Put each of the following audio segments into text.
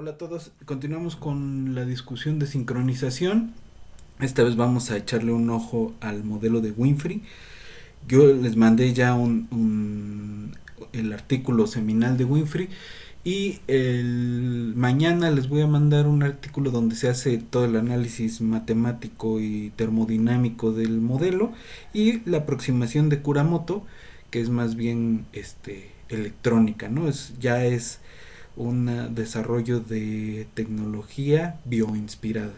Hola a todos, continuamos con la discusión de sincronización. Esta vez vamos a echarle un ojo al modelo de Winfrey. Yo les mandé ya el artículo seminal de Winfrey y mañana les voy a mandar un artículo donde se hace todo el análisis matemático y termodinámico del modelo y la aproximación de Kuramoto, que es más bien electrónica, ¿no? Ya es un desarrollo de tecnología bioinspirada.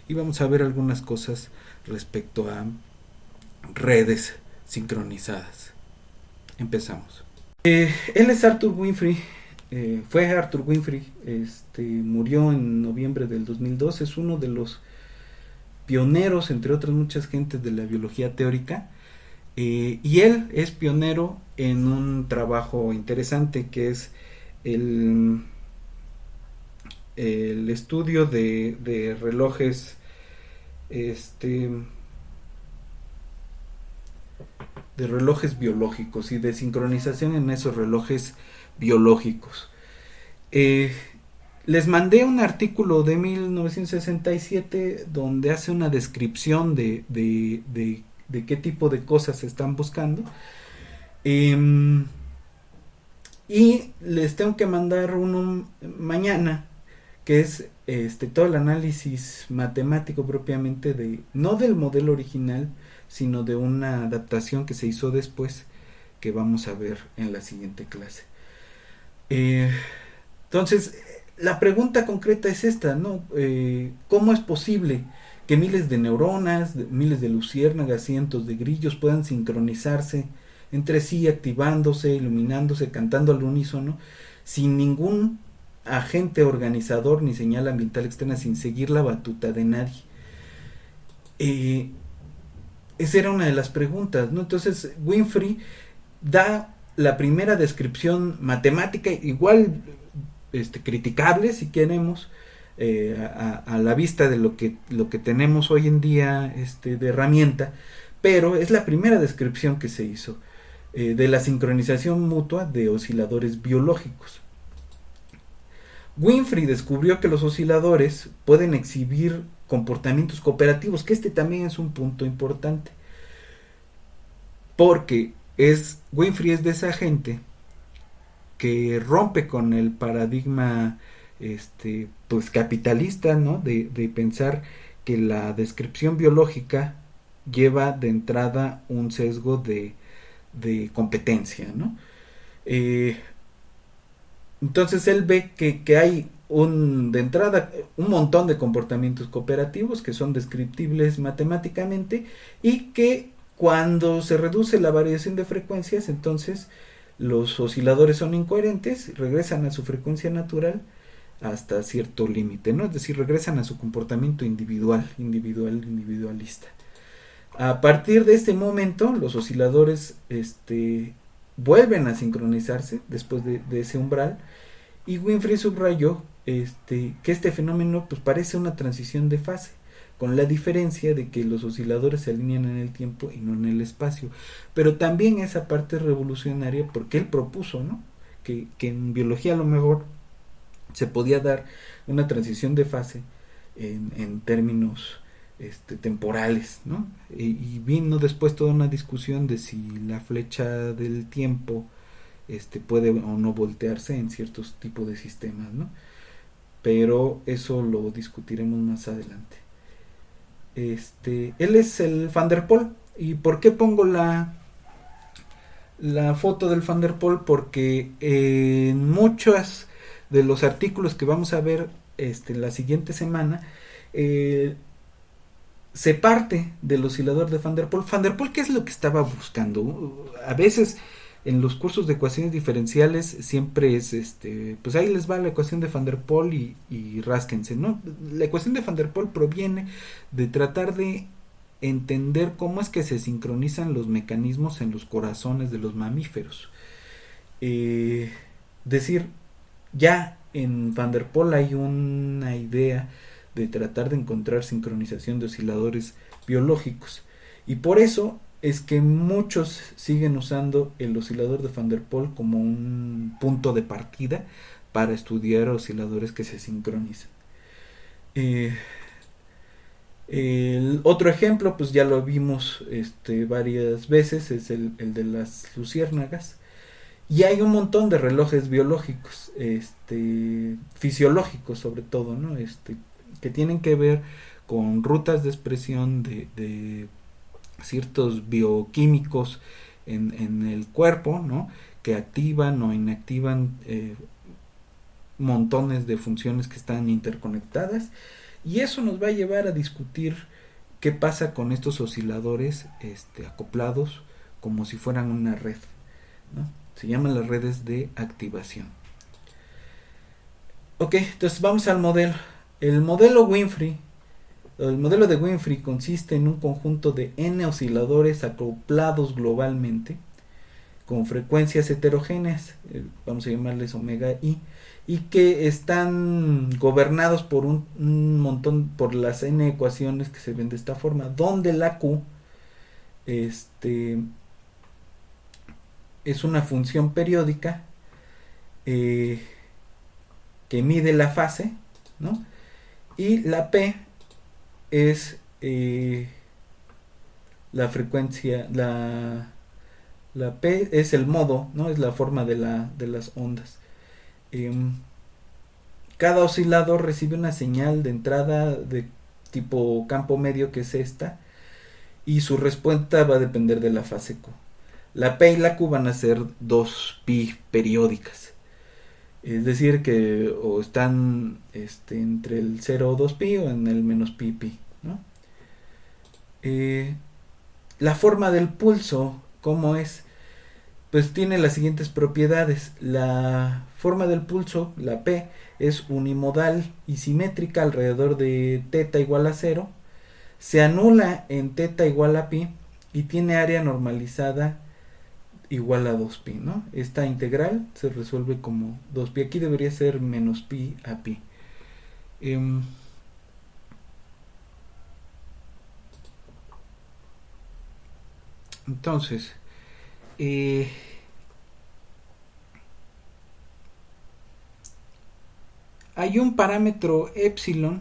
Y vamos a ver algunas cosas respecto a redes sincronizadas. Empezamos. Él es Arthur Winfrey. Fue Arthur Winfrey. Murió en noviembre del 2002. Es uno de los pioneros, entre otras muchas gentes, de la biología teórica. Y él es pionero en un trabajo interesante que es el, el estudio de relojes este de relojes biológicos y de sincronización en esos relojes biológicos. Eh, Les mandé un artículo de 1967 donde hace una descripción de qué tipo de cosas se están buscando. Eh, y les tengo que mandar uno mañana que es todo el análisis matemático propiamente de no del modelo original, sino de una adaptación que se hizo después, que vamos a ver en la siguiente clase. Eh, entonces, la pregunta concreta es esta, ¿no? ¿Cómo es posible que miles de neuronas, miles de luciérnagas, cientos de grillos puedan sincronizarse entre sí, activándose, iluminándose, cantando al unísono, sin ningún agente organizador ni señal ambiental externa, sin seguir la batuta de nadie? Eh, Esa era una de las preguntas, ¿no? Entonces Winfrey da la primera descripción matemática, igual criticable si queremos, a la vista de lo que tenemos hoy en día de herramienta, pero es la primera descripción que se hizo de la sincronización mutua de osciladores biológicos. Winfrey descubrió que los osciladores pueden exhibir comportamientos cooperativos, que también es un punto importante, porque Winfrey es de esa gente que rompe con el paradigma pues capitalista, ¿no? De pensar que la descripción biológica lleva de entrada un sesgo de competencia, ¿no? Eh, entonces él ve que hay de entrada un montón de comportamientos cooperativos que son descriptibles matemáticamente y que cuando se reduce la variación de frecuencias, entonces los osciladores son incoherentes, regresan a su frecuencia natural hasta cierto límite, ¿no? Es decir, regresan a su comportamiento individualista. A partir de este momento, los osciladores vuelven a sincronizarse después de ese umbral, y Winfrey subrayó que este fenómeno pues parece una transición de fase, con la diferencia de que los osciladores se alinean en el tiempo y no en el espacio. Pero también esa parte es revolucionaria porque él propuso, ¿no? Que en biología a lo mejor se podía dar una transición de fase en términos temporales, ¿no? Y vino después toda una discusión de si la flecha del tiempo puede o no voltearse en ciertos tipos de sistemas, ¿no? Pero eso lo discutiremos más adelante. Él es el Van der Pol. ¿Y por qué pongo la foto del Van der Pol? Porque en muchos de los artículos que vamos a ver la siguiente semana, se parte del oscilador de Van der Pol. Van der Pol, ¿qué es lo que estaba buscando? A veces en los cursos de ecuaciones diferenciales siempre es pues ahí les va la ecuación de Van der Pol y rásquense, ¿no? La ecuación de Van der Pol proviene de tratar de entender cómo es que se sincronizan los mecanismos en los corazones de los mamíferos. Decir, ya en Van der Pol hay una idea de tratar de encontrar sincronización de osciladores biológicos, y por eso es que muchos siguen usando el oscilador de Van der Pol como un punto de partida para estudiar osciladores que se sincronizan. El otro ejemplo, pues ya lo vimos varias veces, es el de las luciérnagas. Y hay un montón de relojes biológicos, fisiológicos sobre todo, ¿no? Que tienen que ver con rutas de expresión de ciertos bioquímicos en el cuerpo, ¿no? Que activan o inactivan montones de funciones que están interconectadas, y eso nos va a llevar a discutir qué pasa con estos osciladores acoplados como si fueran una red, ¿no? Se llaman las redes de activación. Ok, entonces vamos al modelo. El modelo Winfrey, el modelo de Winfrey consiste en un conjunto de n osciladores acoplados globalmente con frecuencias heterogéneas, vamos a llamarles omega y que están gobernados por un montón, por las n ecuaciones que se ven de esta forma, donde la q es una función periódica que mide la fase, ¿no? Y la p es la frecuencia, la p es el modo, ¿no? Es la forma de las ondas. Cada oscilador recibe una señal de entrada de tipo campo medio, que es esta, y su respuesta va a depender de la fase Q. La P y la Q van a ser dos pi periódicas, es decir que o están entre el 0 o 2 pi o en el menos pi pi, ¿no? La forma del pulso, ¿cómo es? Pues tiene las siguientes propiedades. La forma del pulso, la P, es unimodal y simétrica alrededor de θ igual a 0. Se anula en θ igual a pi y tiene área normalizada igual a 2pi, ¿no? Esta integral se resuelve como 2pi. Aquí debería ser menos pi a pi. Entonces, hay un parámetro epsilon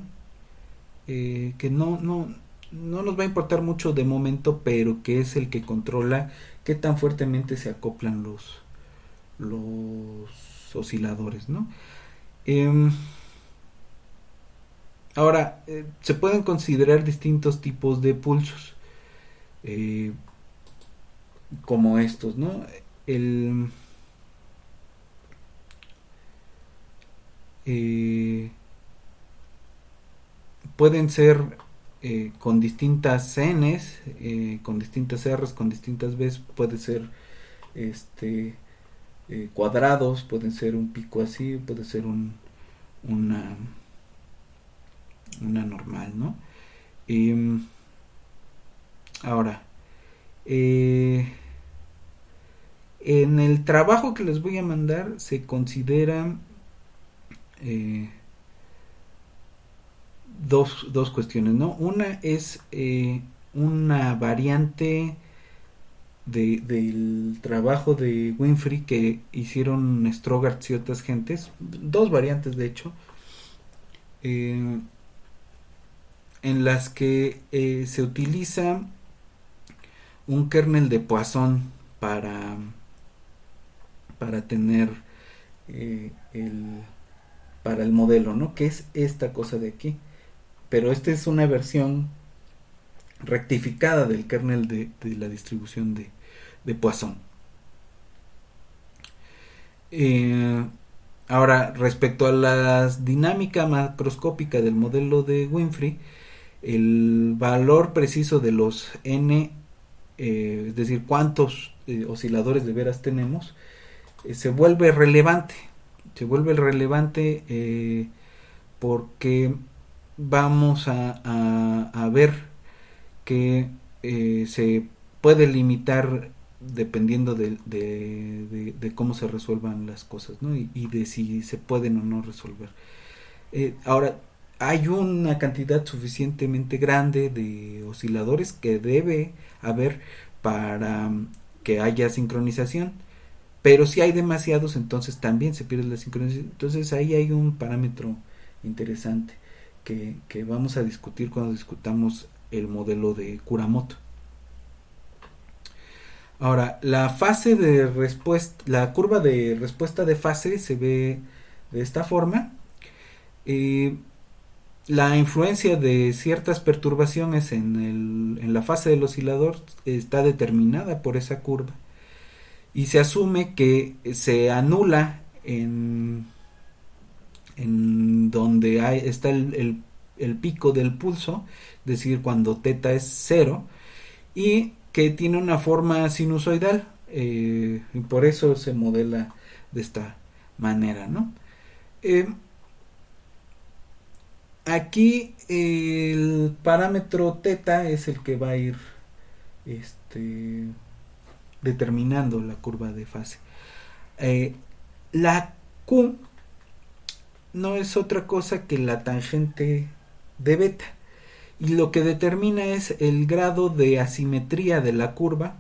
que no nos va a importar mucho de momento, pero que es el que controla qué tan fuertemente se acoplan los osciladores, ¿no? Ahora, se pueden considerar distintos tipos de pulsos, como estos, ¿no? Pueden ser con distintas Ns, con distintas Rs, con distintas Bs. Puede ser cuadrados, pueden ser un pico así, puede ser una normal, ¿no? Ahora, en el trabajo que les voy a mandar se consideran dos cuestiones, ¿no? Una es una variante del trabajo de Winfrey que hicieron Strogatz y otras gentes, dos variantes de hecho, en las que se utiliza un kernel de Poisson para tener para el modelo, ¿no? Que es esta cosa de aquí. Pero esta es una versión rectificada del kernel de la distribución de Poisson. Ahora, respecto a la dinámica macroscópica del modelo de Winfrey, el valor preciso de los n, es decir, cuántos osciladores de veras tenemos, se vuelve relevante. Se vuelve relevante porque vamos a ver que se puede limitar dependiendo de cómo se resuelvan las cosas, ¿no? Y de si se pueden o no resolver. Ahora, hay una cantidad suficientemente grande de osciladores que debe haber para que haya sincronización, pero si hay demasiados, entonces también se pierde la sincronización. Entonces ahí hay un parámetro interesante que vamos a discutir cuando discutamos el modelo de Kuramoto. Ahora, la fase de respuesta, la curva de respuesta de fase se ve de esta forma. La influencia de ciertas perturbaciones en la fase del oscilador está determinada por esa curva y se asume que se anula en donde está el pico del pulso, es decir, cuando teta es cero, y que tiene una forma sinusoidal, y por eso se modela de esta manera, ¿no? Aquí el parámetro teta es el que va a ir determinando la curva de fase. La Q no es otra cosa que la tangente de beta, y lo que determina es el grado de asimetría de la curva,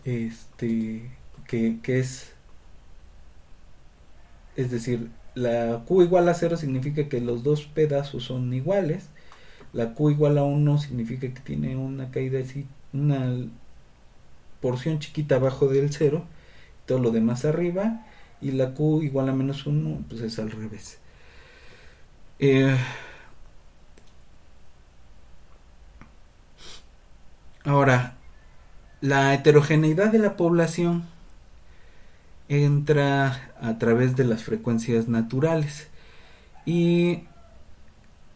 que es decir, la Q igual a 0 significa que los dos pedazos son iguales, la Q igual a 1 significa que tiene una caída así, una porción chiquita abajo del 0, todo lo demás arriba, y la Q igual a menos 1, pues es al revés. Ahora, la heterogeneidad de la población entra a través de las frecuencias naturales, y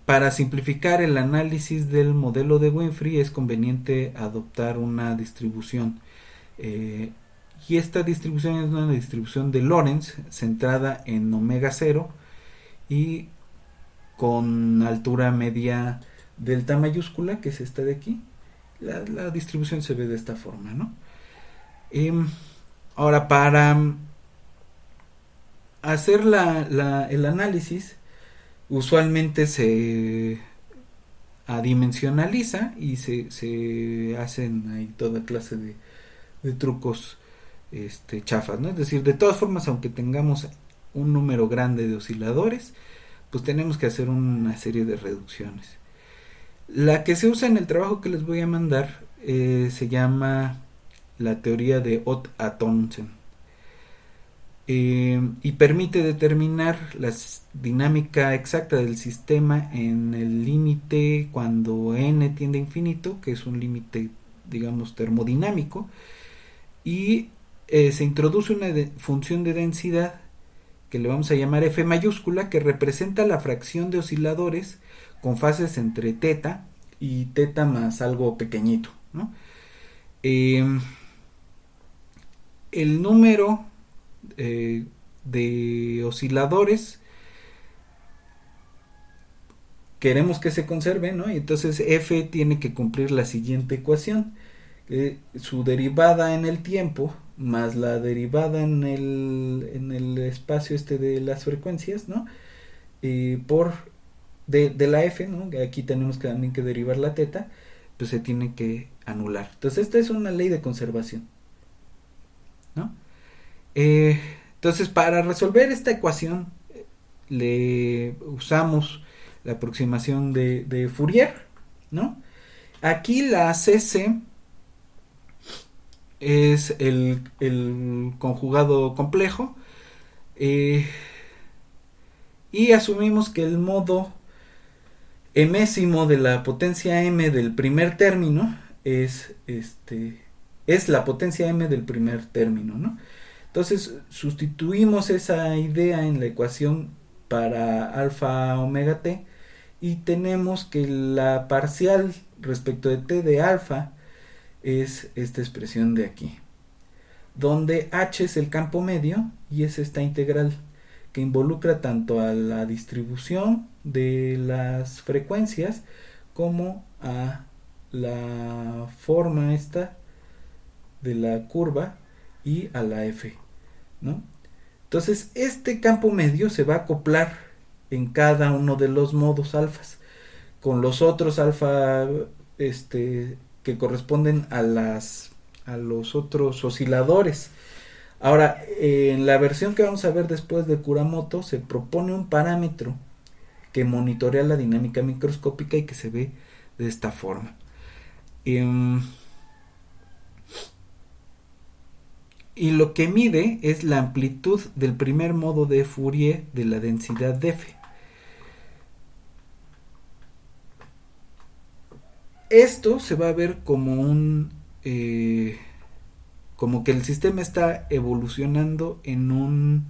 para simplificar el análisis del modelo de Winfrey es conveniente adoptar una distribución, y esta distribución es una distribución de Lorentz centrada en omega 0 y con altura media delta mayúscula, que es esta de aquí. La distribución se ve de esta forma, ¿no? Ahora, para hacer el análisis, usualmente se adimensionaliza y se hacen ahí toda clase de trucos chafas, ¿no? Es decir, de todas formas, aunque tengamos un número grande de osciladores, pues tenemos que hacer una serie de reducciones. La que se usa en el trabajo que les voy a mandar se llama la teoría de Ott-Antonsen, y permite determinar la dinámica exacta del sistema en el límite cuando n tiende a infinito, que es un límite, digamos, termodinámico, y se introduce una función de densidad que le vamos a llamar f mayúscula, que representa la fracción de osciladores con fases entre teta y teta más algo pequeñito, ¿no? El número de osciladores queremos que se conserve, ¿no? Y entonces f tiene que cumplir la siguiente ecuación: su derivada en el tiempo más la derivada en el espacio de las frecuencias, ¿no? Por de la f, ¿no? Aquí tenemos que también que derivar la teta, pues se tiene que anular. Entonces esta es una ley de conservación, ¿no? Entonces, para resolver esta ecuación le usamos la aproximación de Fourier, ¿no? Aquí la CC es el conjugado complejo, y asumimos que el modo mésimo de la potencia m del primer término es la potencia m del primer término, ¿no? Entonces sustituimos esa idea en la ecuación para alfa omega t, y tenemos que la parcial respecto de t de alfa es esta expresión de aquí, donde h es el campo medio y es esta integral que involucra tanto a la distribución de las frecuencias como a la forma esta de la curva y a la f, ¿no? Entonces este campo medio se va a acoplar en cada uno de los modos alfas con los otros alfa que corresponden a los otros osciladores. Ahora, en la versión que vamos a ver después de Kuramoto, se propone un parámetro que monitorea la dinámica microscópica y que se ve de esta forma. Y lo que mide es la amplitud del primer modo de Fourier de la densidad de F. Esto se va a ver como como que el sistema está evolucionando en una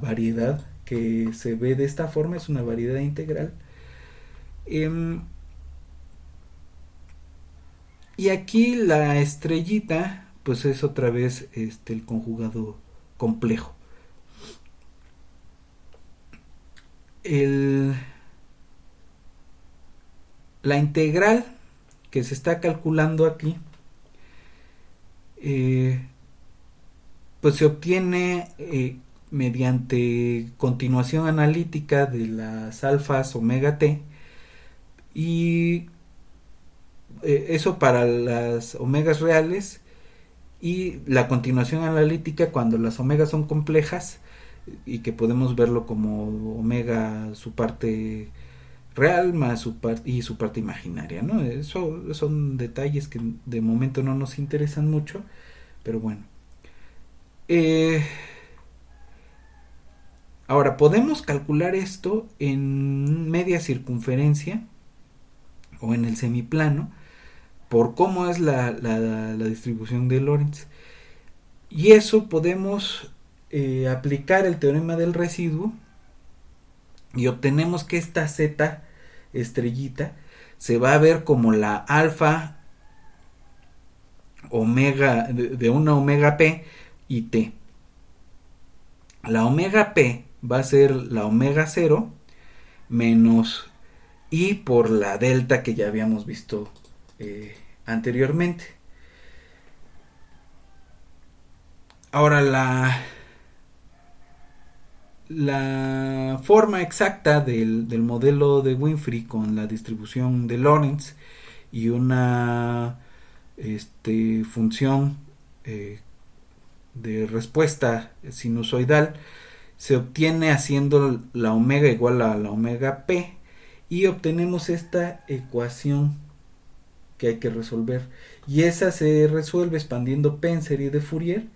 variedad que se ve de esta forma, es una variedad integral. Y aquí la estrellita, pues es otra vez el conjugado complejo. El, la integral que se está calculando aquí, pues se obtiene mediante continuación analítica de las alfas omega t, y eso para las omegas reales, y la continuación analítica cuando las omegas son complejas y que podemos verlo como omega su parte real más su parte imaginaria, ¿no? Eso son detalles que de momento no nos interesan mucho, pero bueno. Eh, Ahora, podemos calcular esto en media circunferencia o en el semiplano por cómo es la distribución de Lorentz. Y eso podemos aplicar el teorema del residuo y obtenemos que esta z estrellita se va a ver como la alfa omega de una omega p y t. La omega p va a ser la omega 0 menos i por la delta que ya habíamos visto anteriormente. Ahora la forma exacta del modelo de Winfrey con la distribución de Lorentz y una función de respuesta sinusoidal se obtiene haciendo la omega igual a la omega p, y obtenemos esta ecuación que hay que resolver, y esa se resuelve expandiendo p en serie de Fourier,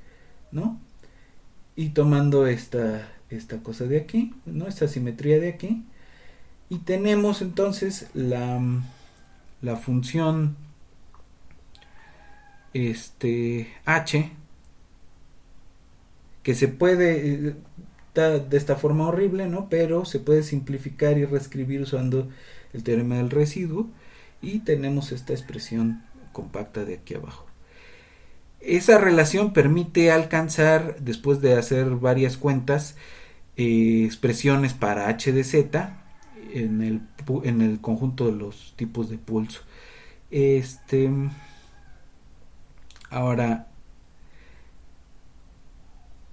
¿no? Y tomando esta cosa de aquí, ¿no? Esta simetría de aquí, y tenemos entonces la función h, que se puede de esta forma horrible, ¿no? Pero se puede simplificar y reescribir usando el teorema del residuo, y tenemos esta expresión compacta de aquí abajo. Esa relación permite alcanzar, después de hacer varias cuentas, expresiones para h de z en el conjunto de los tipos de pulso. Ahora,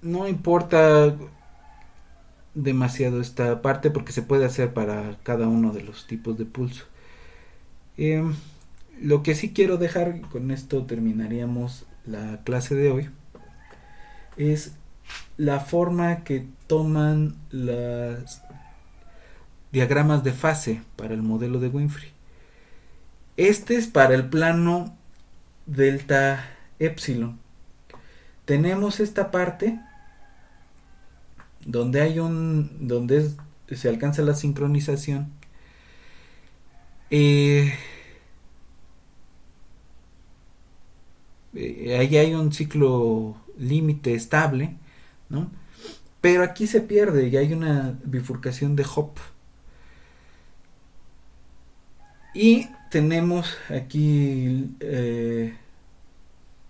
no importa demasiado esta parte porque se puede hacer para cada uno de los tipos de pulso. Lo que sí quiero dejar, con esto terminaríamos la clase de hoy, es la forma que toman los diagramas de fase para el modelo de Winfrey. Este es para el plano delta epsilon. Tenemos esta parte donde hay se alcanza la sincronización. Ahí hay un ciclo límite estable, ¿no? Pero aquí se pierde y hay una bifurcación de Hopf. Y tenemos aquí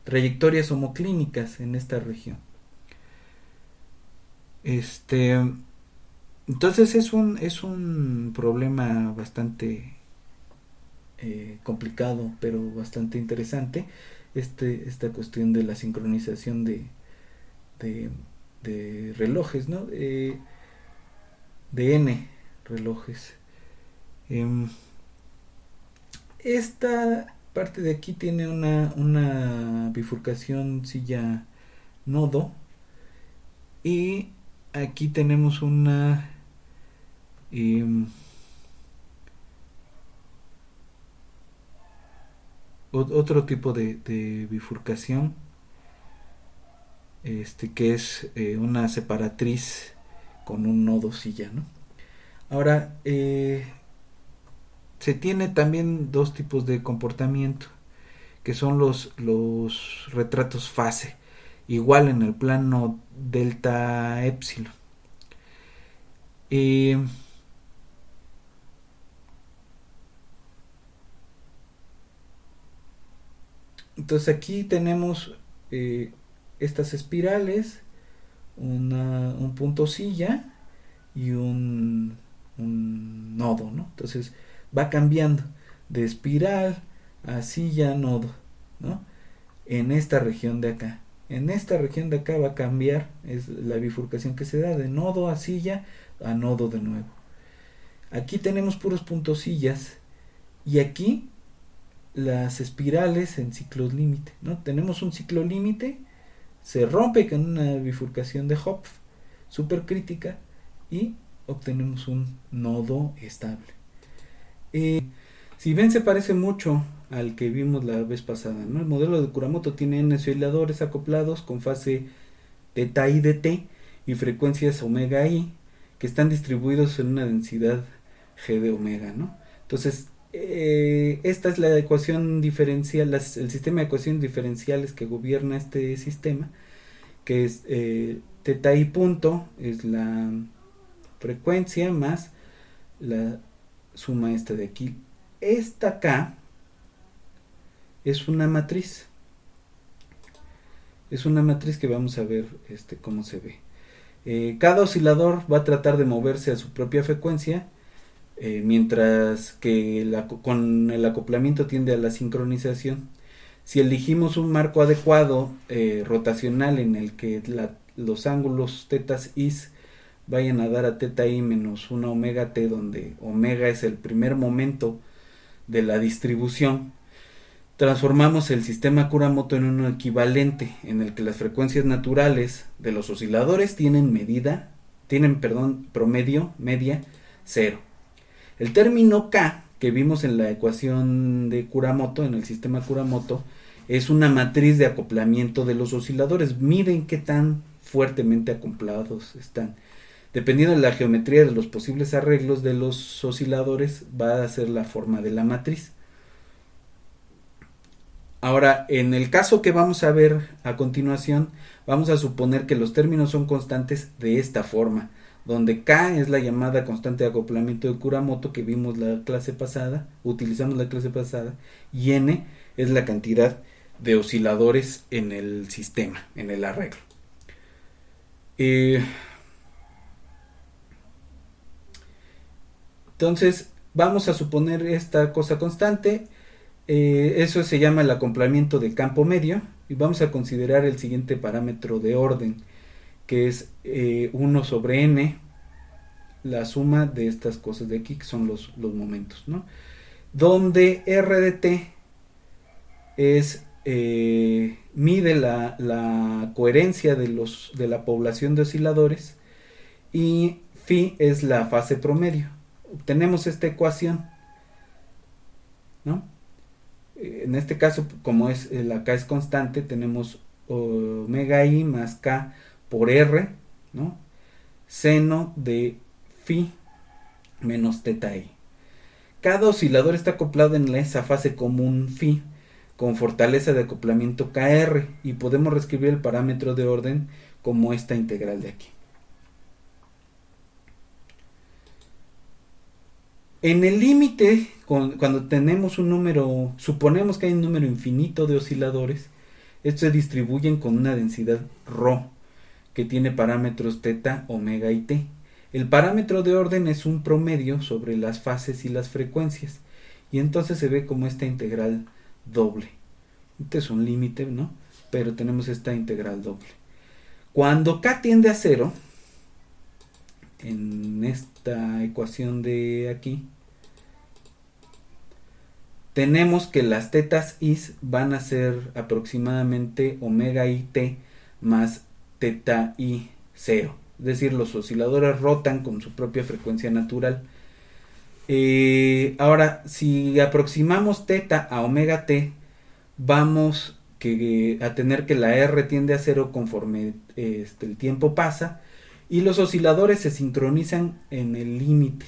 trayectorias homoclínicas en esta región. Entonces es un problema bastante complicado, pero bastante interesante, esta cuestión de la sincronización de relojes, ¿no? De n relojes. Esta parte de aquí tiene una bifurcación silla nodo, y aquí tenemos em, otro tipo de bifurcación, que es una separatriz con un nodo silla, ¿no? Ahora, se tiene también dos tipos de comportamiento, que son los retratos fase, igual en el plano delta epsilon. Eh, entonces aquí tenemos estas espirales, un punto silla y un nodo, ¿no? Entonces va cambiando de espiral a silla nodo, ¿no? En esta región de acá. En esta región de acá va a cambiar, es la bifurcación que se da de nodo a silla a nodo de nuevo. Aquí tenemos puros puntos sillas, y aquí las espirales en ciclos límite, ¿no? Tenemos un ciclo límite, se rompe con una bifurcación de Hopf supercrítica y obtenemos un nodo estable. Si ven, se parece mucho al que vimos la vez pasada, ¿no? El modelo de Kuramoto tiene n osciladores acoplados con fase θ i de t y frecuencias omega i que están distribuidos en una densidad g de omega, ¿no? Entonces, esta es la ecuación diferencial, el sistema de ecuaciones diferenciales que gobierna este sistema, que es θ i punto es la frecuencia más la suma esta de aquí. Esta acá es una matriz. Es una matriz que vamos a ver cómo se ve. Cada oscilador va a tratar de moverse a su propia frecuencia, mientras que con el acoplamiento tiende a la sincronización. Si elegimos un marco adecuado rotacional en el que los ángulos tetas is vayan a dar a θ i menos una omega t, donde omega es el primer momento de la distribución, transformamos el sistema Kuramoto en uno equivalente en el que las frecuencias naturales de los osciladores tienen promedio, media, 0. El término K que vimos en la ecuación de Kuramoto, en el sistema Kuramoto, es una matriz de acoplamiento de los osciladores. Miren qué tan fuertemente acoplados están. Dependiendo de la geometría de los posibles arreglos de los osciladores, va a ser la forma de la matriz. Ahora, en el caso que vamos a ver a continuación, vamos a suponer que los términos son constantes de esta forma, donde K es la llamada constante de acoplamiento de Kuramoto que vimos utilizamos la clase pasada, y N es la cantidad de osciladores en el sistema, en el arreglo. Entonces, vamos a suponer esta cosa constante. Eso se llama el acoplamiento de campo medio, y vamos a considerar el siguiente parámetro de orden, que es 1 sobre n, la suma de estas cosas de aquí, que son los momentos, ¿no? Donde r de t mide la coherencia de la población de osciladores, y phi es la fase promedio. Obtenemos esta ecuación, ¿no? En este caso, como la K es constante, tenemos omega i más K por R, ¿no? Seno de phi menos θ i. Cada oscilador está acoplado en esa fase común phi con fortaleza de acoplamiento Kr, y podemos reescribir el parámetro de orden como esta integral de aquí. En el límite, cuando tenemos un número, suponemos que hay un número infinito de osciladores, estos se distribuyen con una densidad ρ, que tiene parámetros θ, omega y t. El parámetro de orden es un promedio sobre las fases y las frecuencias, y entonces se ve como esta integral doble. Este es un límite, ¿no? Pero tenemos esta integral doble. Cuando K tiende a 0, en esta ecuación de aquí, tenemos que las tetas is van a ser aproximadamente omega i t más teta i 0. Es decir, los osciladores rotan con su propia frecuencia natural. Ahora, si aproximamos teta a omega t, vamos a tener que la R tiende a 0 conforme el tiempo pasa, y los osciladores se sincronizan en el límite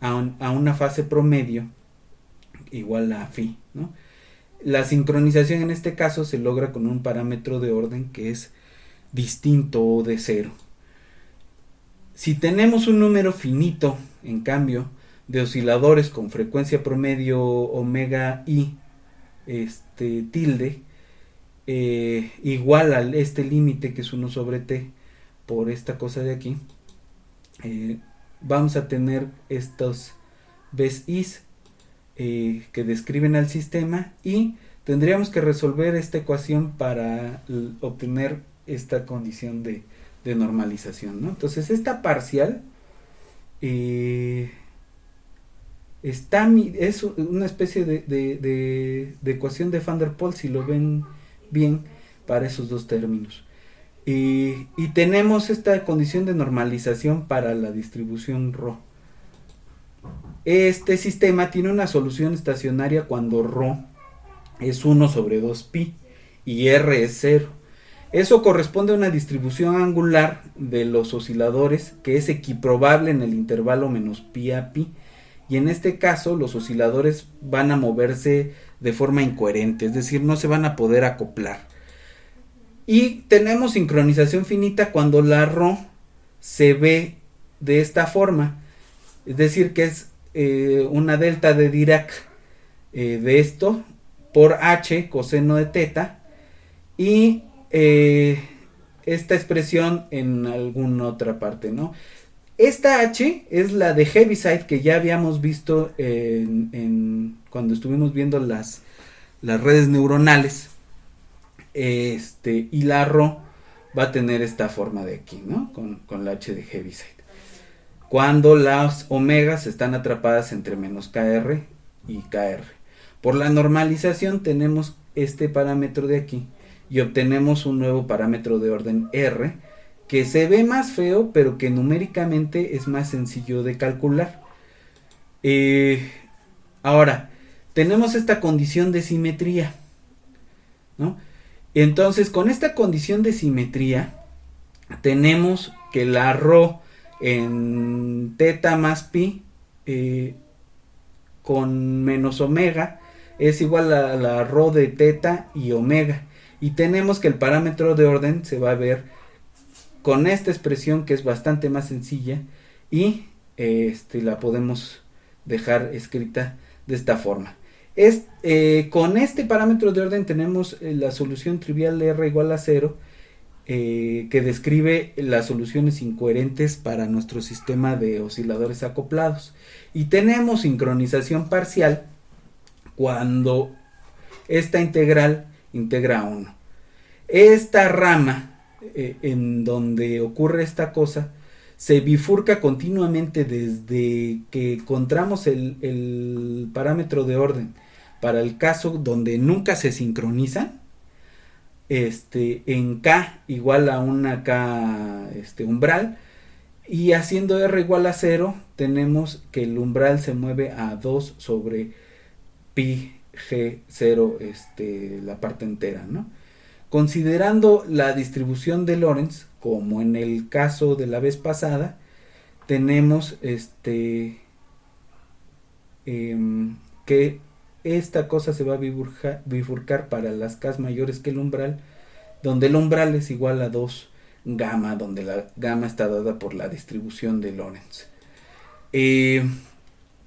a una fase promedio igual a phi, ¿no? La sincronización en este caso se logra con un parámetro de orden que es distinto de 0. Si tenemos un número finito, en cambio, de osciladores con frecuencia promedio omega i tilde igual a este límite que es 1 sobre t por esta cosa de aquí, vamos a tener estos ves is que describen al sistema, y tendríamos que resolver esta ecuación para obtener esta condición de normalización, ¿no? Entonces esta parcial es una especie de ecuación de Van der Pol, si lo ven bien, para esos dos términos. Y tenemos esta condición de normalización para la distribución ρ. Este sistema tiene una solución estacionaria cuando ρ es 1 sobre 2pi y r es 0. Eso corresponde a una distribución angular de los osciladores que es equiprobable en el intervalo menos pi a pi, y en este caso los osciladores van a moverse de forma incoherente, es decir, no se van a poder acoplar. Y tenemos sincronización finita cuando la ρ se ve de esta forma, es decir, que es una delta de Dirac de esto por h coseno de teta, y esta expresión en alguna otra parte, ¿no? Esta h es la de Heaviside que ya habíamos visto cuando estuvimos viendo las redes neuronales, y la ρ va a tener esta forma de aquí, ¿no? Con la h de Heaviside, cuando las omegas están atrapadas entre menos kr y kr. Por la normalización tenemos este parámetro de aquí y obtenemos un nuevo parámetro de orden r, que se ve más feo, pero que numéricamente es más sencillo de calcular. Ahora, tenemos esta condición de simetría, ¿no? Entonces, con esta condición de simetría, tenemos que la ρ en teta más pi con menos omega es igual a la ρ de teta y omega, y tenemos que el parámetro de orden se va a ver con esta expresión, que es bastante más sencilla, y la podemos dejar escrita de esta forma. Con este parámetro de orden tenemos la solución trivial de r igual a 0, que describe las soluciones incoherentes para nuestro sistema de osciladores acoplados, y tenemos sincronización parcial cuando esta integral integra a 1. Esta rama en donde ocurre esta cosa se bifurca continuamente desde que encontramos el parámetro de orden para el caso donde nunca se sincronizan, en k igual a una k umbral, y haciendo r igual a 0 tenemos que el umbral se mueve a 2 sobre pi g0, la parte entera, ¿no? Considerando la distribución de Lorentz, como en el caso de la vez pasada, tenemos que esta cosa se va a bifurcar para las k mayores que el umbral, donde el umbral es igual a 2 gamma, donde la gamma está dada por la distribución de Lorentz.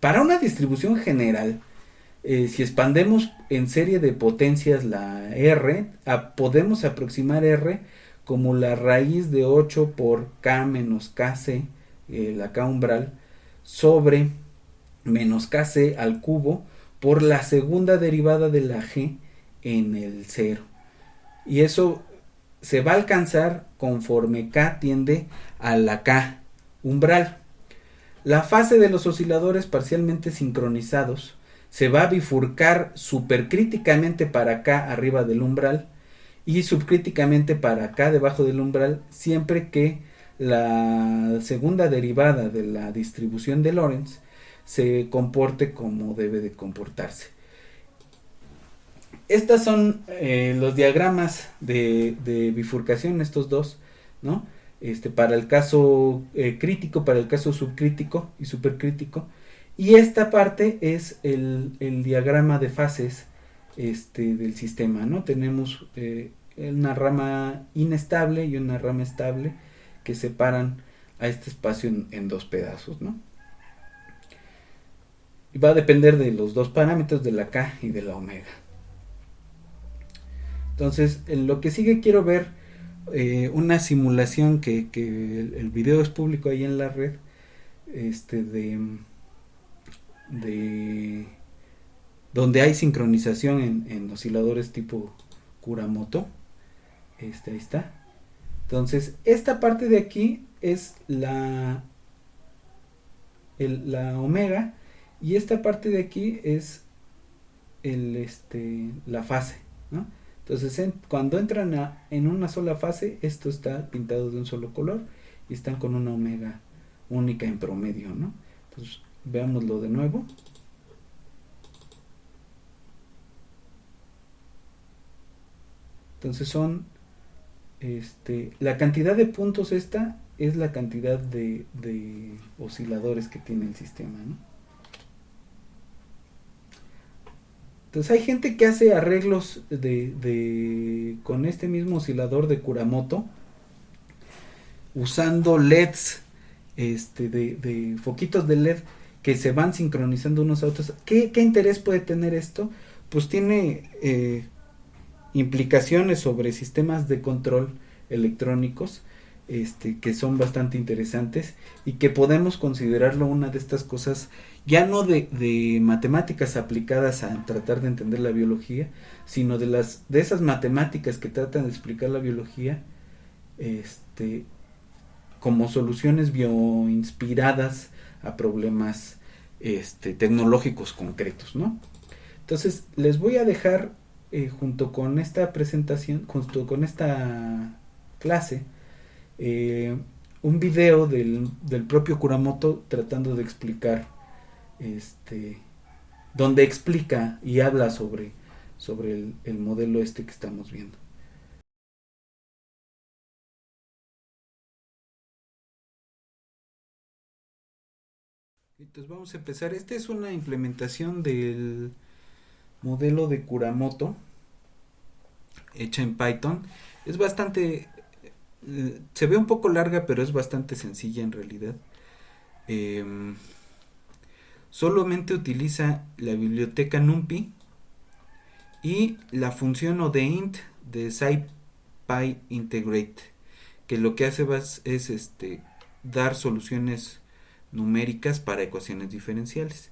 Para una distribución general, si expandemos en serie de potencias la R, podemos aproximar R como la raíz de 8 por K menos KC, la K umbral, sobre menos KC al cubo por la segunda derivada de la G en el 0. Y eso se va a alcanzar conforme K tiende a la K umbral. La fase de los osciladores parcialmente sincronizados se va a bifurcar supercríticamente para acá arriba del umbral y subcríticamente para acá debajo del umbral siempre que la segunda derivada de la distribución de Lorentz se comporte como debe de comportarse. Estas son los diagramas de bifurcación, estos dos, ¿no? Para el caso crítico, para el caso subcrítico y supercrítico. Y esta parte es el diagrama de fases del sistema, ¿no? Tenemos una rama inestable y una rama estable que separan a este espacio en dos pedazos, ¿no? Y va a depender de los dos parámetros, de la K y de la omega. Entonces, en lo que sigue quiero ver una simulación que el video es público ahí en la red, de donde hay sincronización en osciladores tipo Kuramoto. Ahí está. Entonces, esta parte de aquí es la omega y esta parte de aquí es la fase, ¿no? Entonces, cuando entran en una sola fase, esto está pintado de un solo color y están con una omega única en promedio, ¿no? Entonces, veámoslo de nuevo. Entonces la cantidad de puntos esta es la cantidad de osciladores que tiene el sistema, ¿no? Entonces hay gente que hace arreglos con este mismo oscilador de Kuramoto usando LEDs, de foquitos de LED que se van sincronizando unos a otros. ¿Qué interés puede tener esto? Pues tiene implicaciones sobre sistemas de control electrónicos, que son bastante interesantes y que podemos considerarlo una de estas cosas ya no de matemáticas aplicadas a tratar de entender la biología, sino de esas matemáticas que tratan de explicar la biología, como soluciones bioinspiradas a problemas tecnológicos concretos, ¿no? Entonces les voy a dejar junto con esta presentación, junto con esta clase, un video del propio Kuramoto tratando de explicar, donde explica y habla sobre el modelo que estamos viendo. Entonces vamos a empezar. Esta es una implementación del modelo de Kuramoto hecha en Python. Es bastante se ve un poco larga, pero es bastante sencilla en realidad. Solamente utiliza la biblioteca NumPy y la función ODEINT de SciPyIntegrate, que lo que hace es dar soluciones numéricas para ecuaciones diferenciales.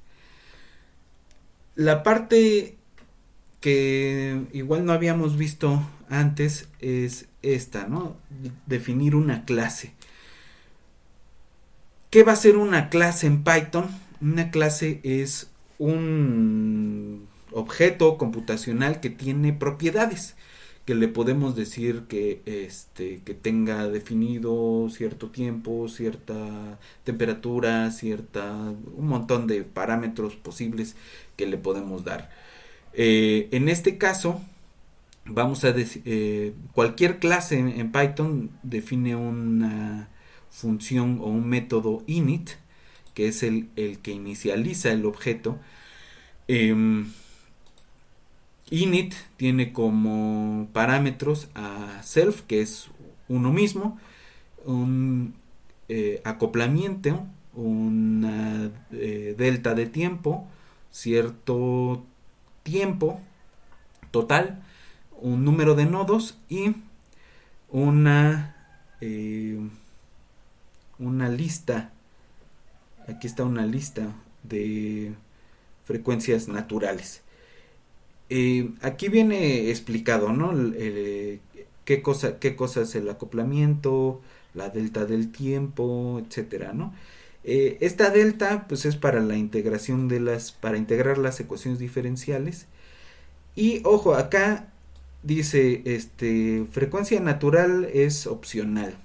La parte que igual no habíamos visto antes es esta, ¿no? Definir una clase. ¿Qué va a ser una clase en Python? Una clase es un objeto computacional que tiene propiedades, que le podemos decir que tenga definido cierto tiempo, cierta temperatura, un montón de parámetros posibles que le podemos dar. En este caso, vamos a decir, cualquier clase en Python define una función o un método init, que es el que inicializa el objeto. Init tiene como parámetros a self, que es uno mismo, un acoplamiento, una delta de tiempo, cierto tiempo total, un número de nodos y una lista. Aquí está una lista de frecuencias naturales. Aquí viene explicado, ¿no? Qué cosa es el acoplamiento, la delta del tiempo, etcétera, ¿no? Esta delta pues es para la integración para integrar las ecuaciones diferenciales. Y ojo, acá dice, frecuencia natural es opcional,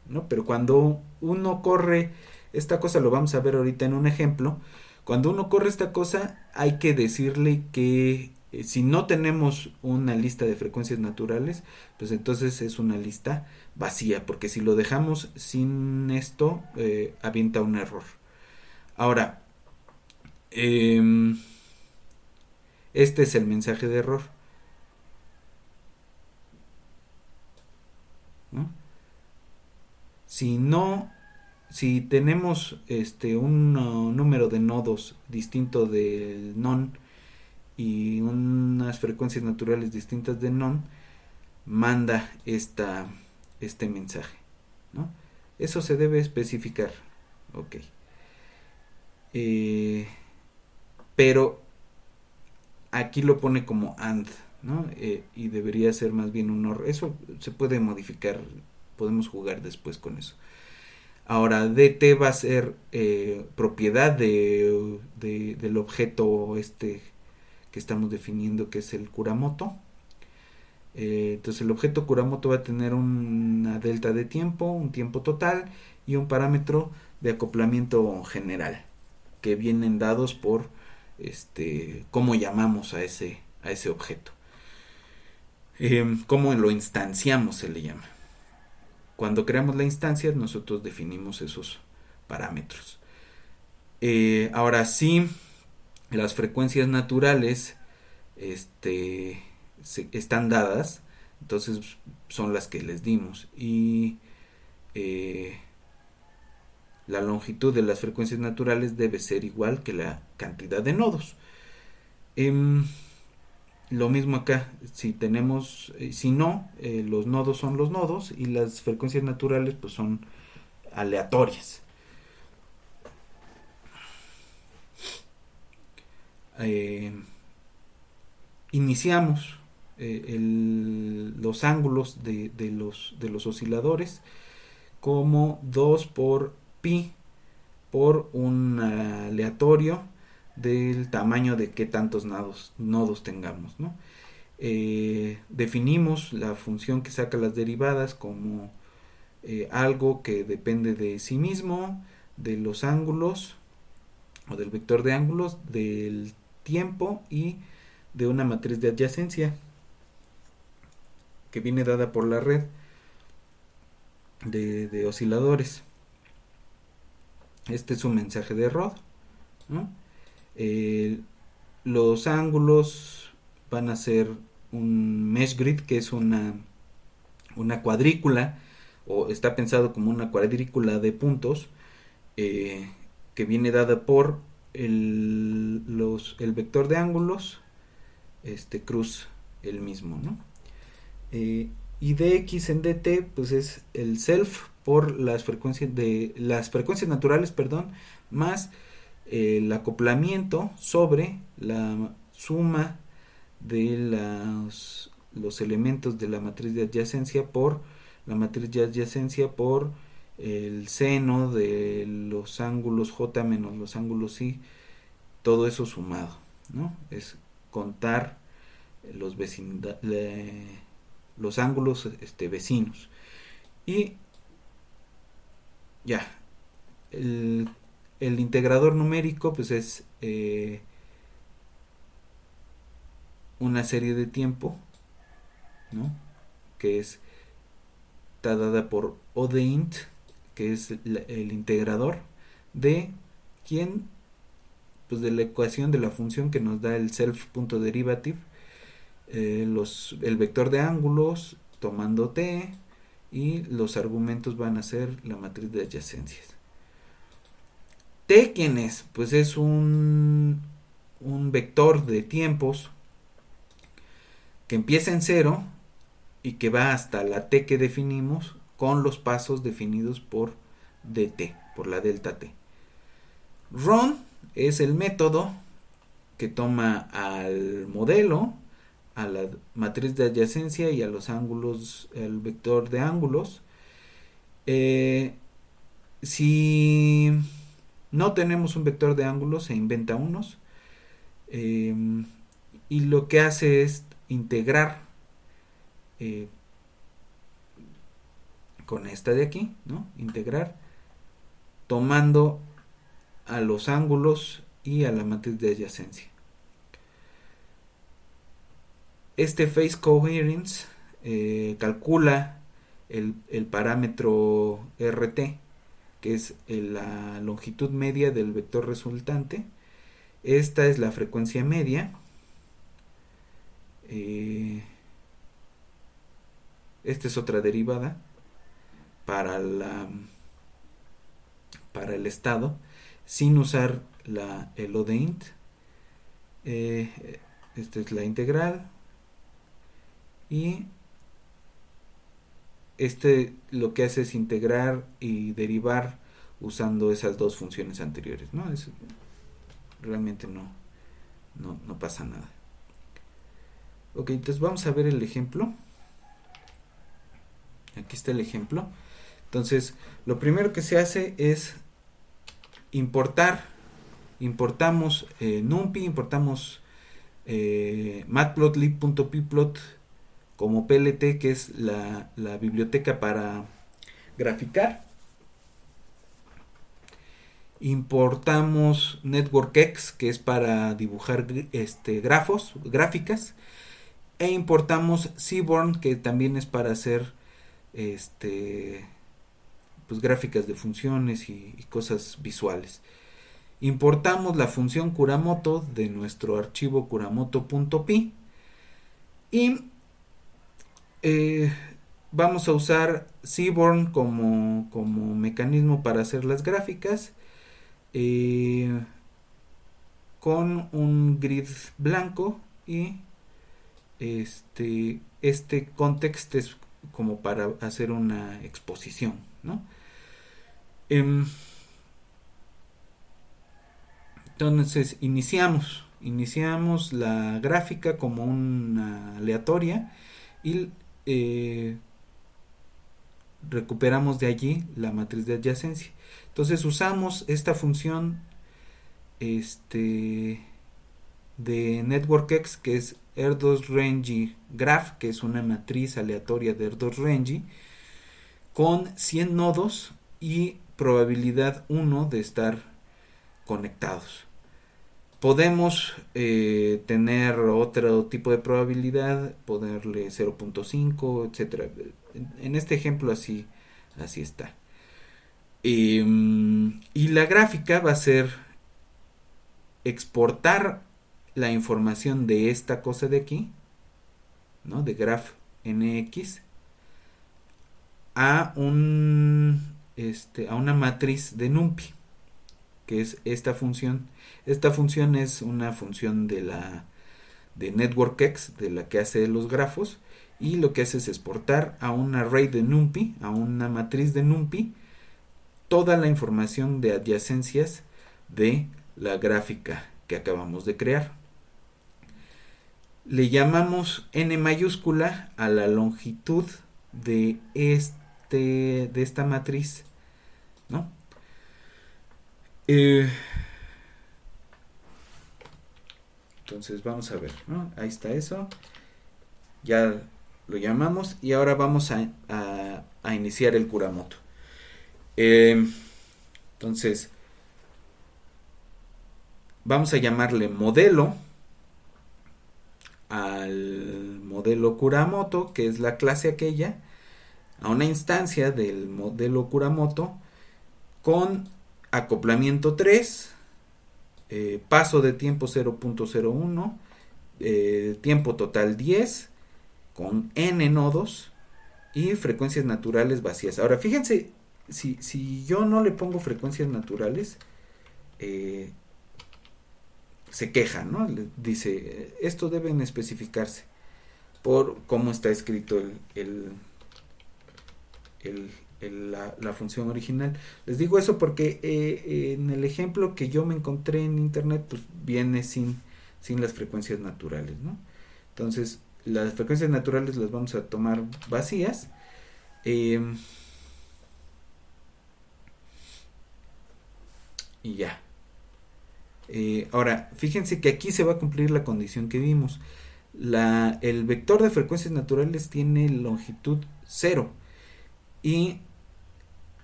¿no? Pero cuando uno corre esta cosa, lo vamos a ver ahorita en un ejemplo, cuando uno corre esta cosa hay que decirle que si no tenemos una lista de frecuencias naturales, pues entonces es una lista vacía, porque si lo dejamos sin esto, avienta un error. Ahora, este es el mensaje de error, ¿no? Si no, si tenemos un número de nodos distinto del non y unas frecuencias naturales distintas del non, manda este mensaje, ¿no? Eso se debe especificar, ok. Pero aquí lo pone como AND, ¿no? Y debería ser más bien un OR. Eso se puede modificar, podemos jugar después con eso. Ahora, DT va a ser propiedad del objeto que estamos definiendo, que es el Kuramoto. Entonces el objeto Kuramoto va a tener una delta de tiempo, un tiempo total y un parámetro de acoplamiento general, que vienen dados por cómo llamamos a ese objeto. Cómo lo instanciamos se le llama. Cuando creamos la instancia, nosotros definimos esos parámetros. Ahora sí, las frecuencias naturales están dadas, entonces son las que les dimos. Y la longitud de las frecuencias naturales debe ser igual que la cantidad de nodos. Lo mismo acá, si tenemos, si no, los nodos son los nodos y las frecuencias naturales pues son aleatorias. Iniciamos los ángulos de los osciladores como 2 por pi por un aleatorio del tamaño de qué tantos nodos tengamos, ¿no? Definimos la función que saca las derivadas como algo que depende de sí mismo, de los ángulos o del vector de ángulos, del tiempo y de una matriz de adyacencia que viene dada por la red de osciladores. Este es un mensaje de Rod, ¿no? Los ángulos van a ser un mesh grid, que es una cuadrícula, o está pensado como una cuadrícula de puntos, que viene dada por el vector de ángulos cruz el mismo, ¿no? Y dx en dt pues es el self por las frecuencias naturales, perdón, más el acoplamiento sobre la suma de los elementos de la matriz de adyacencia por la matriz de adyacencia por el seno de los ángulos j menos los ángulos i, todo eso sumado, ¿no? Es contar los ángulos vecinos. Y ya, el integrador numérico pues es una serie de tiempo, ¿no? Que está dada por O de int, que es el integrador de quién, pues de la ecuación de la función que nos da el self.derivative, el vector de ángulos tomando t, y los argumentos van a ser la matriz de adyacencias. T, ¿quién es? Pues es un vector de tiempos que empieza en 0 y que va hasta la t que definimos con los pasos definidos por dt, por la delta t. Run es el método que toma al modelo, a la matriz de adyacencia y a los ángulos, el vector de ángulos. Si no tenemos un vector de ángulos, se inventa unos. Y lo que hace es integrar con esta de aquí, ¿no? Integrar tomando a los ángulos y a la matriz de adyacencia. Este phase coherence calcula el parámetro RT, que es la longitud media del vector resultante. Esta es la frecuencia media. Esta es otra derivada para el estado sin usar el ODEINT. Esta es la integral y lo que hace es integrar y derivar usando esas dos funciones anteriores, ¿no? Realmente no pasa nada. Ok, entonces vamos a ver el ejemplo. Aquí está el ejemplo. Entonces, lo primero que se hace es importamos NumPy, importamos matplotlib.pyplot como PLT, que es la biblioteca para graficar. Importamos NetworkX, que es para dibujar gráficas, e importamos Seaborn, que también es para hacer pues gráficas de funciones y cosas visuales. Importamos la función Kuramoto de nuestro archivo kuramoto.py y vamos a usar Seaborn como mecanismo para hacer las gráficas con un grid blanco y este context es como para hacer una exposición, ¿no? Entonces iniciamos la gráfica como una aleatoria y recuperamos de allí la matriz de adyacencia. Entonces usamos esta función de NetworkX, que es R2Rangy Graph, que es una matriz aleatoria de R2Rangy con 100 nodos y probabilidad 1 de estar conectados. Podemos tener otro tipo de probabilidad, ponerle 0.5, etcétera. En este ejemplo así está. Y la gráfica va a ser exportar la información de esta cosa de aquí, ¿no? De graph nx a una matriz de NumPy, que es esta función. Esta función es una función de NetworkX, de la que hace los grafos, y lo que hace es exportar a un array de NumPy, a una matriz de NumPy, toda la información de adyacencias de la gráfica que acabamos de crear. Le llamamos n mayúscula a la longitud de esta matriz, ¿no? Entonces vamos a ver, ¿no? Ahí está eso. Ya lo llamamos y ahora vamos a iniciar el Kuramoto. Entonces vamos a llamarle modelo al modelo Kuramoto, que es la clase aquella, a una instancia del modelo Kuramoto con acoplamiento 3, paso de tiempo 0.01, tiempo total 10, con n nodos y frecuencias naturales vacías. Ahora fíjense, si yo no le pongo frecuencias naturales, se queja, ¿no? Le dice, esto deben especificarse por cómo está escrito la función original. Les digo eso porque en el ejemplo que yo me encontré en internet, pues viene sin las frecuencias naturales, ¿no? Entonces, las frecuencias naturales las vamos a tomar vacías. y ya. Ahora, fíjense que aquí se va a cumplir la condición que vimos. El vector de frecuencias naturales tiene longitud 0 y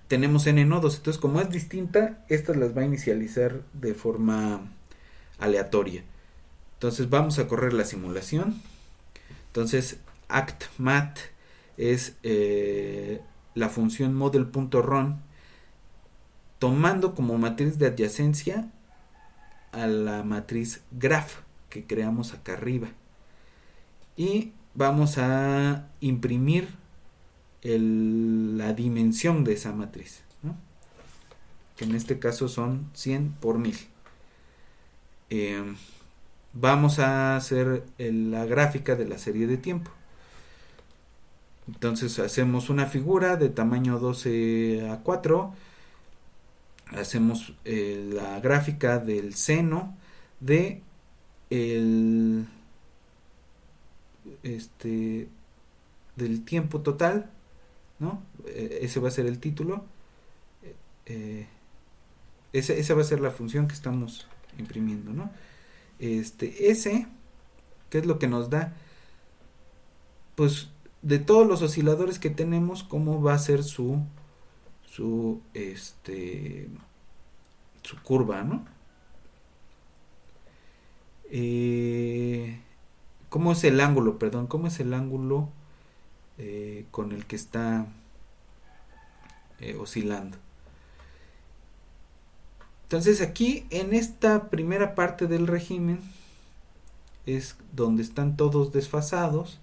tenemos n nodos. Entonces, como es distinta, estas las va a inicializar de forma aleatoria. Entonces, vamos a correr la simulación. Entonces, actmat es la función model.run tomando como matriz de adyacencia a la matriz graph que creamos acá arriba. Y vamos a imprimir la dimensión de esa matriz, ¿no? Que en este caso son 100 por 1000. Vamos a hacer la gráfica de la serie de tiempo. Entonces hacemos una figura de tamaño 12:4. Hacemos la gráfica del seno de el del tiempo total, ¿no? Ese va a ser el título. Esa va a ser la función que estamos imprimiendo, ¿no? Ese, ¿qué es lo que nos da? Pues de todos los osciladores que tenemos, cómo va a ser su curva, ¿no? ¿Cómo es el ángulo? Perdón, ¿cómo es el ángulo con el que está oscilando? Entonces aquí en esta primera parte del régimen es donde están todos desfasados,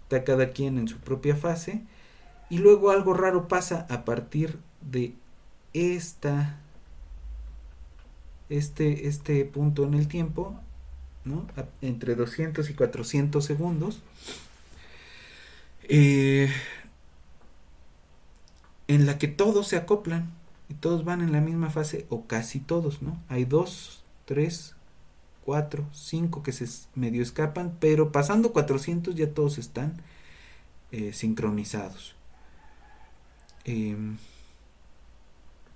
está cada quien en su propia fase, y luego algo raro pasa a partir de este punto en el tiempo, ¿no? Entre 200 y 400 segundos, en la que todos se acoplan y todos van en la misma fase, o casi todos, ¿no? Hay 2, 3, 4, 5 que se medio escapan, pero pasando 400 ya todos están sincronizados.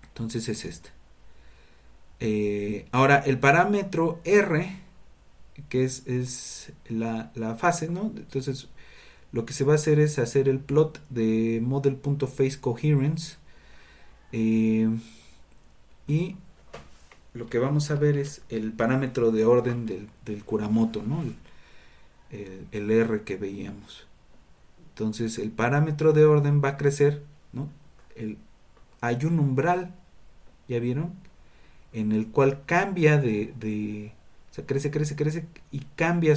Entonces es este. Ahora el parámetro R, que es la fase, ¿no? Entonces lo que se va a hacer es hacer el plot de model.phaseCoherence, y lo que vamos a ver es el parámetro de orden del Kuramoto, ¿no? El R que veíamos. Entonces el parámetro de orden va a crecer, ¿no? Hay un umbral, ¿ya vieron? En el cual cambia o sea, crece y cambia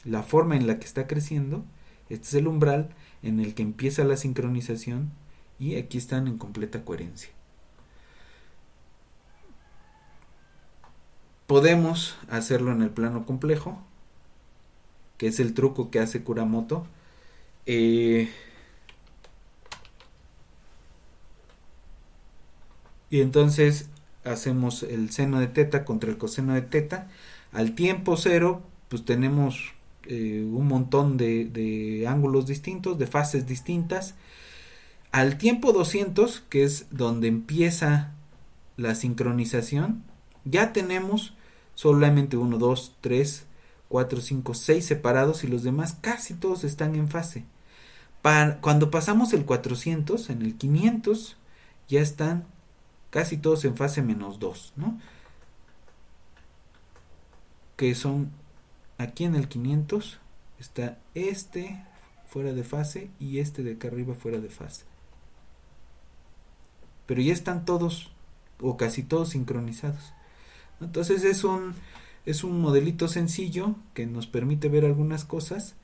la forma en la que está creciendo. Este es el umbral en el que empieza la sincronización y aquí están en completa coherencia. Podemos hacerlo en el plano complejo, que es el truco que hace Kuramoto. Y entonces hacemos el seno de teta contra el coseno de teta. Al tiempo cero, pues tenemos un montón de ángulos distintos, de fases distintas. Al tiempo 200, que es donde empieza la sincronización, ya tenemos solamente 1, 2, 3, 4, 5, 6 separados y los demás casi todos están en fase. Cuando pasamos el 400, en el 500, ya están casi todos en fase menos 2, ¿no? Que son, aquí en el 500 está este fuera de fase y este de acá arriba fuera de fase. Pero ya están todos o casi todos sincronizados. Entonces es un modelito sencillo que nos permite ver algunas cosas.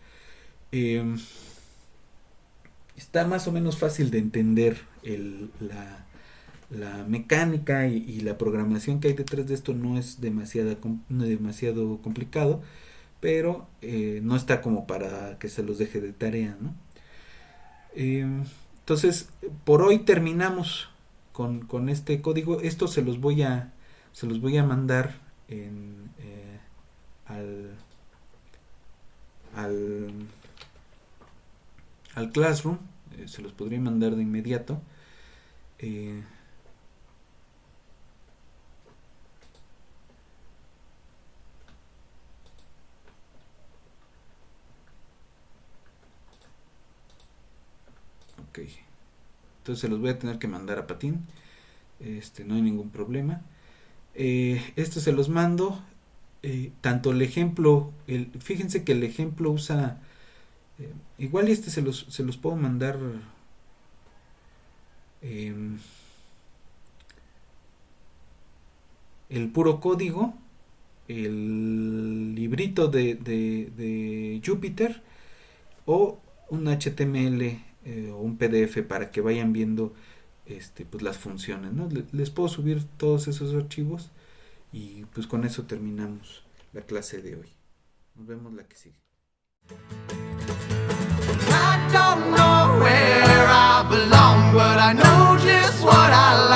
Está más o menos fácil de entender la mecánica y la programación que hay detrás de esto. No es demasiado complicado, pero no está como para que se los deje de tarea, ¿no? Entonces por hoy terminamos con este código. Esto se los voy a mandar al al al Classroom. Se los podría mandar de inmediato. Ok. Entonces se los voy a tener que mandar a Patín. No hay ningún problema. Esto se los mando. Tanto el ejemplo, fíjense que el ejemplo usa, igual y se los puedo mandar, el puro código, el librito de Jupyter, o un HTML, o un PDF, para que vayan viendo pues las funciones, ¿no? Les puedo subir todos esos archivos y pues con eso terminamos la clase de hoy. Nos vemos la que sigue. I don't know where I belong, but I know just what I like.